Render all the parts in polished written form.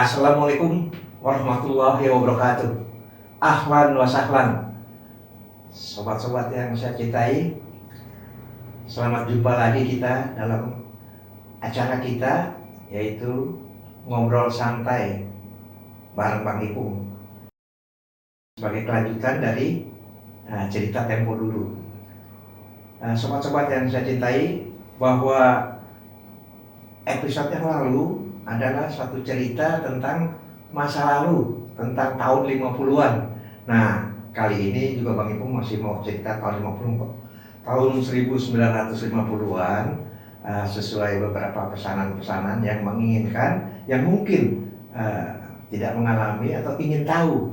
Assalamualaikum warahmatullahi wabarakatuh. Ahlan wa sahlan. Sobat-sobat yang saya cintai, selamat jumpa lagi kita dalam acara kita, yaitu Ngobrol Santai bareng Bang Ipung, sebagai kelanjutan dari cerita tempo dulu. Sobat-sobat yang saya cintai, bahwa episode yang lalu adalah suatu cerita tentang masa lalu, tentang tahun 50-an. Nah, kali ini juga Bang Ipung masih mau cerita tahun 50, tahun 1950-an, sesuai beberapa pesanan-pesanan yang menginginkan, yang mungkin tidak mengalami atau ingin tahu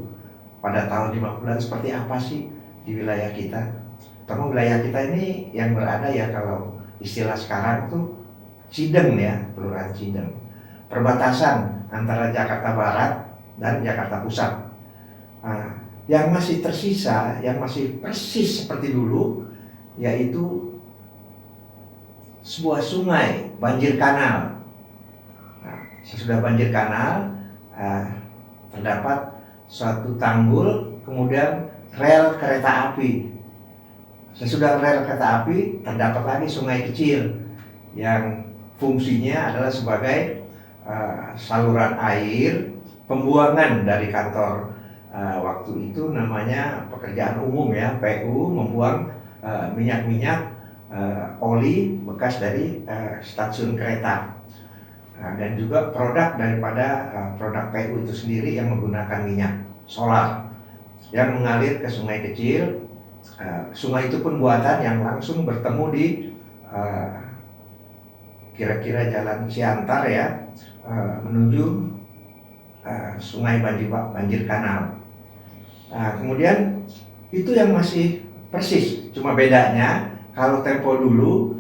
pada tahun 50-an seperti apa sih di wilayah kita. Karena wilayah kita ini yang berada, ya kalau istilah sekarang tuh Cideng, ya, Kelurahan Cideng, perbatasan antara Jakarta Barat dan Jakarta Pusat. Yang masih tersisa, yang masih persis seperti dulu, yaitu sebuah sungai, banjir kanal. Sesudah banjir kanal, terdapat suatu tanggul, kemudian rel kereta api. Sesudah rel kereta api, terdapat lagi sungai kecil yang fungsinya adalah sebagai saluran air pembuangan dari kantor waktu itu namanya Pekerjaan Umum, ya, PU, membuang minyak-minyak oli bekas dari stasiun kereta, dan juga produk daripada produk PU itu sendiri yang menggunakan minyak solar yang mengalir ke sungai kecil. Sungai itu pun buatan yang langsung bertemu di kira-kira jalan Ciantar, ya, menuju sungai banjir kanal. Kemudian itu yang masih persis, cuma bedanya kalau tempo dulu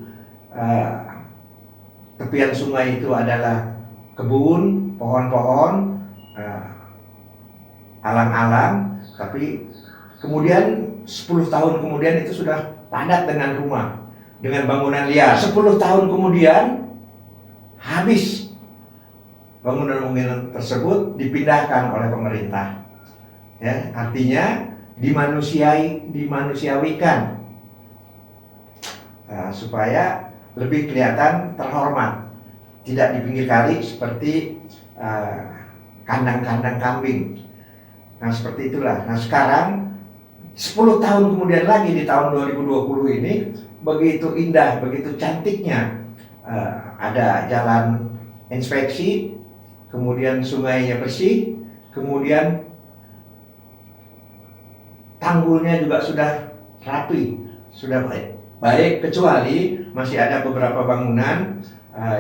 tepian sungai itu adalah kebun, pohon-pohon, alang-alang, tapi kemudian 10 tahun kemudian itu sudah padat dengan rumah, dengan bangunan liar. 10 tahun kemudian habis bangunan-bangunan tersebut dipindahkan oleh pemerintah, ya, artinya dimanusiawikan, supaya lebih kelihatan terhormat, tidak di pinggir kali seperti kandang-kandang kambing. Nah, seperti itulah. Nah, sekarang 10 tahun kemudian lagi, di tahun 2020 ini, begitu indah, begitu cantiknya. Ada jalan inspeksi, kemudian sungainya bersih, kemudian tanggulnya juga sudah rapi, sudah baik, kecuali masih ada beberapa bangunan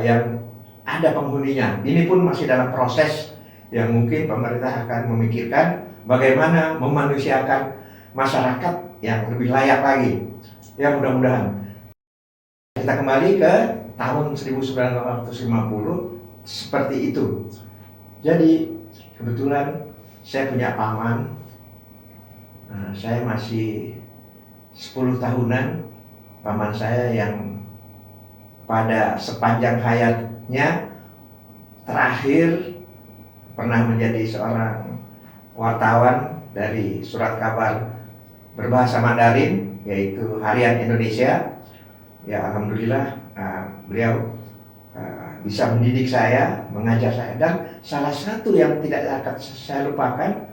yang ada penghuninya. Ini pun masih dalam proses yang mungkin pemerintah akan memikirkan bagaimana memanusiakan masyarakat yang lebih layak lagi. Ya, mudah-mudahan. Kita kembali ke tahun 1950, seperti itu. Jadi kebetulan saya punya paman, saya masih 10 tahunan. Paman saya yang pada sepanjang hayatnya terakhir pernah menjadi seorang wartawan dari surat kabar berbahasa Mandarin, yaitu Harian Indonesia. Ya, alhamdulillah beliau bisa mendidik saya, mengajar saya. Dan salah satu yang tidak akan saya lupakan,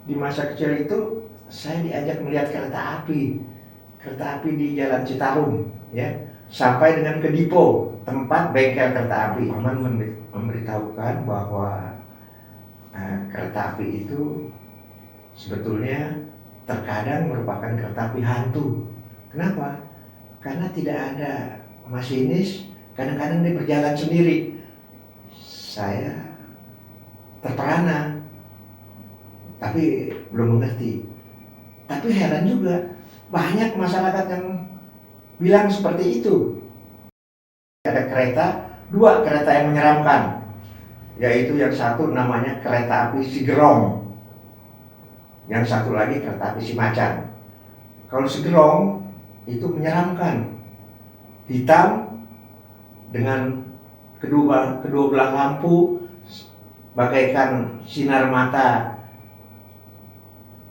di masa kecil itu saya diajak melihat kereta api di Jalan Citarum, ya, sampai dengan ke Dipo, tempat bengkel kereta api. Paman memberitahukan bahwa kereta api itu sebetulnya terkadang merupakan kereta api hantu. Kenapa? Karena tidak ada masinis, kadang-kadang dia berjalan sendiri. Saya terperana, tapi belum mengerti. Tapi heran juga, banyak masyarakat yang bilang seperti itu. Ada dua kereta yang menyeramkan, yaitu yang satu namanya kereta api Sigerong, yang satu lagi kereta api Cimacan. Kalau Sigerong itu menyeramkan, hitam dengan kedua belah lampu bagaikan sinar mata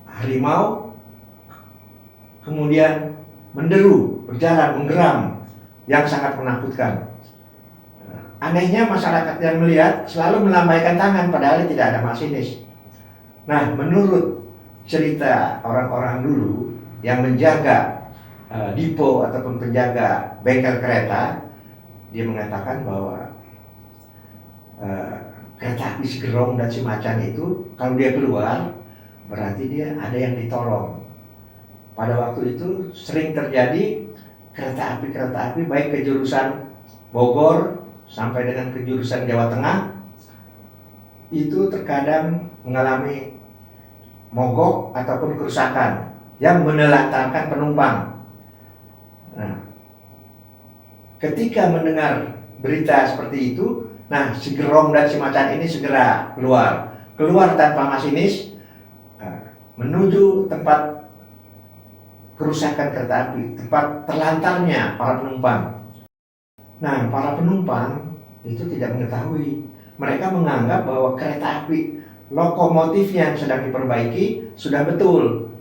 harimau, kemudian menderu, berjalan, menggeram, yang sangat menakutkan. Anehnya masyarakat yang melihat selalu melambaikan tangan padahal tidak ada masinis. Nah, menurut cerita orang-orang dulu yang menjaga depo ataupun penjaga bengkel kereta, dia mengatakan bahwa kereta api si Gerong dan si Macan itu kalau dia keluar berarti dia ada yang ditolong. Pada waktu itu sering terjadi kereta api baik ke jurusan Bogor sampai dengan ke jurusan Jawa Tengah itu terkadang mengalami mogok ataupun kerusakan yang menelantarkan penumpang. Nah, ketika mendengar berita seperti itu, nah si Gerong dan si Macan ini segera keluar tanpa masinis menuju tempat kerusakan kereta api, tempat terlantarnya para penumpang. Nah, para penumpang itu tidak mengetahui. Mereka menganggap bahwa kereta api lokomotifnya yang sedang diperbaiki sudah betul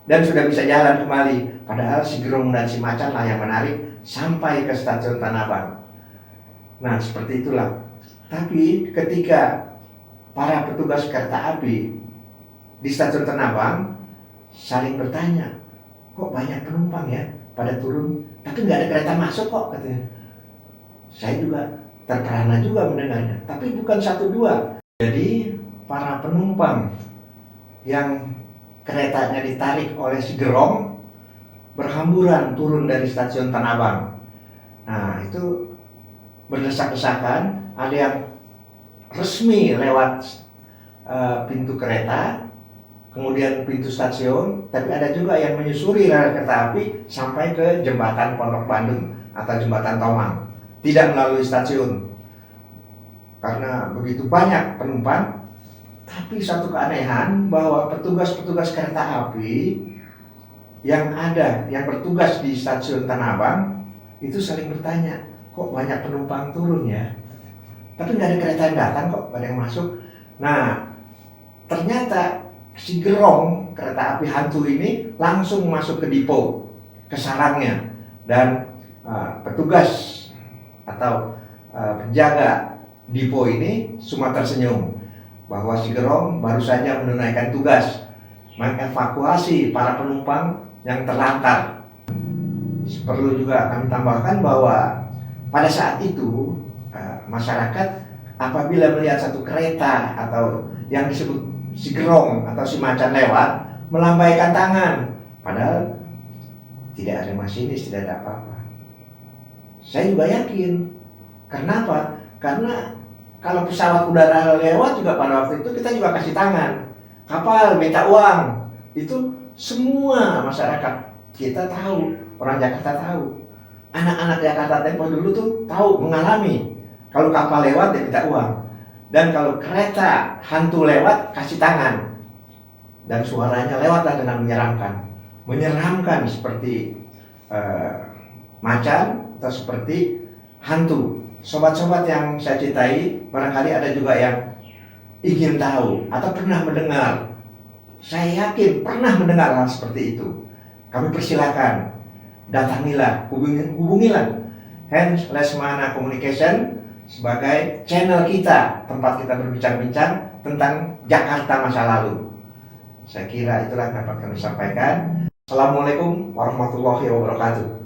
dan sudah bisa jalan kembali. Padahal si Gerong dan si Macan lah yang menarik sampai ke stasiun Tanah Abang. Nah, seperti itulah. Tapi ketika para petugas kereta api di stasiun Tanah Abang saling bertanya, kok banyak penumpang ya pada turun, tapi nggak ada kereta masuk kok, katanya. Saya juga terperana juga mendengarnya, tapi bukan satu dua. Jadi para penumpang yang keretanya ditarik oleh si Gerong berhamburan turun dari stasiun Tanah Abang. Nah, itu berdesak-desakan, ada yang resmi lewat pintu kereta, kemudian pintu stasiun, tapi ada juga yang menyusuri rel kereta api sampai ke jembatan Pondok Bandung atau jembatan Tomang, tidak melalui stasiun. Karena begitu banyak penumpang. Tapi satu keanehan bahwa petugas-petugas kereta api yang bertugas di stasiun Tanah Abang itu saling bertanya, kok banyak penumpang turun ya, tapi nggak ada kereta yang datang kok, nggak ada yang masuk. Nah, ternyata si Gerong kereta api hantu ini langsung masuk ke depo, ke sarangnya, dan petugas atau penjaga depo ini cuma tersenyum bahwa si Gerong baru saja menunaikan tugas mengevakuasi para penumpang yang terlantar. Perlu juga kami tambahkan bahwa pada saat itu masyarakat apabila melihat satu kereta atau yang disebut si Gerong atau si Macan lewat, melambaikan tangan, padahal tidak ada masinis, tidak ada apa-apa. Saya juga yakin. Kenapa? Karena kalau pesawat udara lewat juga pada waktu itu kita juga kasih tangan. Kapal minta uang. Itu semua masyarakat kita tahu, orang Jakarta tahu. Anak-anak Jakarta tempo dulu tuh tahu, mengalami. Kalau kapal lewat dia minta uang. Dan kalau kereta hantu lewat kasih tangan. Dan suaranya lewatlah dengan menyeramkan. Menyeramkan seperti macan atau seperti hantu. Sobat-sobat yang saya cintai, barangkali ada juga yang ingin tahu atau pernah mendengar. Saya yakin pernah mendengar hal seperti itu. Kami persilakan, datangilah, hubungilah Hans Lesmana Communication sebagai channel kita, tempat kita berbincang-bincang tentang Jakarta masa lalu. Saya kira itulah yang dapat kami sampaikan. Assalamualaikum warahmatullahi wabarakatuh.